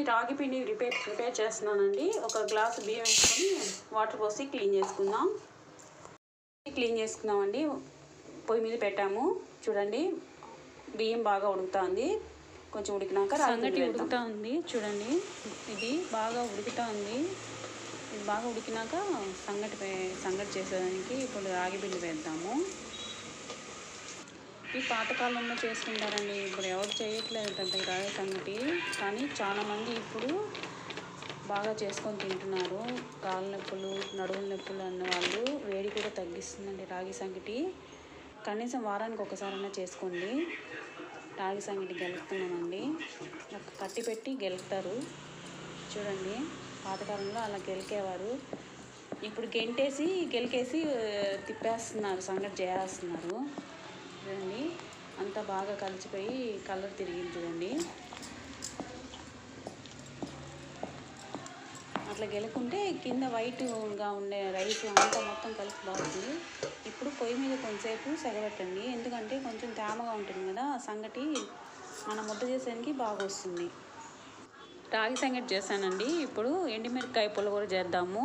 రాగి పిండి ప్రిపేర్ చేస్తున్నానండి. ఒక గ్లాసు బియ్యం వేసుకొని వాటర్ పోసి క్లీన్ చేసుకుందామండి. పొయ్యి మీద పెట్టాము చూడండి. బియ్యం బాగా ఉడుకుతుంది. కొంచెం ఉడికినాక సంగటి ఉడుకుతూ ఉంది చూడండి. ఇది బాగా ఉడుకుతూ ఉంది. ఇది బాగా ఉడికినాక సంగటి చేసేదానికి ఇప్పుడు రాగి పిండి వేద్దాము. ఈ పాతకాలంలో చేసుకుంటారండి. ఇప్పుడు ఎవరు చేయట్లేదంటే రాగి సంగటి. కానీ చాలామంది ఇప్పుడు బాగా చేసుకొని తింటున్నారు. కాళ్ళ నొప్పులు, నడుముల నొప్పులు అన్న వాళ్ళు వేడి కూడా తగ్గిస్తుందండి రాగి సంగటి. కనీసం వారానికి ఒకసారైనా చేసుకోండి. రాగి సంగటి గెలుపుతున్నామండి. ఒక కట్టి పెట్టి గెలుపుతారు చూడండి. పాతకాలంలో అలా గెలికేవారు. ఇప్పుడు గెలికేసి తిప్పేస్తున్నారు, సంగటి చేస్తున్నారు చూడండి. అంతా బాగా కలిసిపోయి కలర్ తిరిగింది చూడండి. అట్లా గెలుకుంటే కింద వైట్గా ఉండే రైస్ అంతా మొత్తం కలిసి బాగుంటుంది. ఇప్పుడు పొయ్యి మీద కొంచెంసేపు సెగబెట్టండి. ఎందుకంటే కొంచెం తేమగా ఉంటుంది కదా, సంగటి మన ముద్ద చేసేదానికి బాగా వస్తుంది. రాగి సంగటి చేశానండి. ఇప్పుడు ఎండుమిరపకాయ పులిహోర చేద్దాము.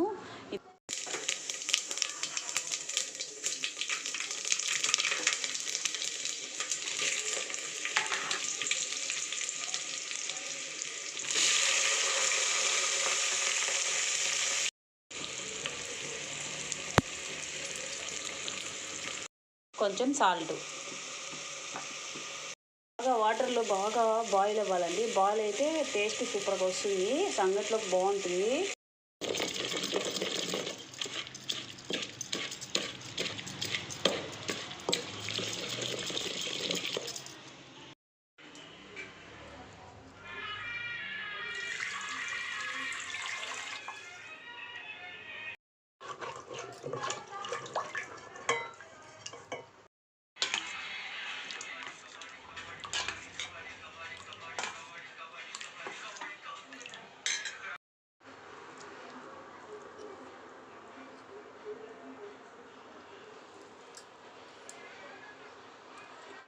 కొంచెం సాల్ట్, బాగా వాటర్లో బాగా బాయిల్ అవ్వాలండి. బాయిల్ అయితే టేస్ట్ సూపర్గా వస్తుంది, సంగటిలోకి బాగుంటుంది.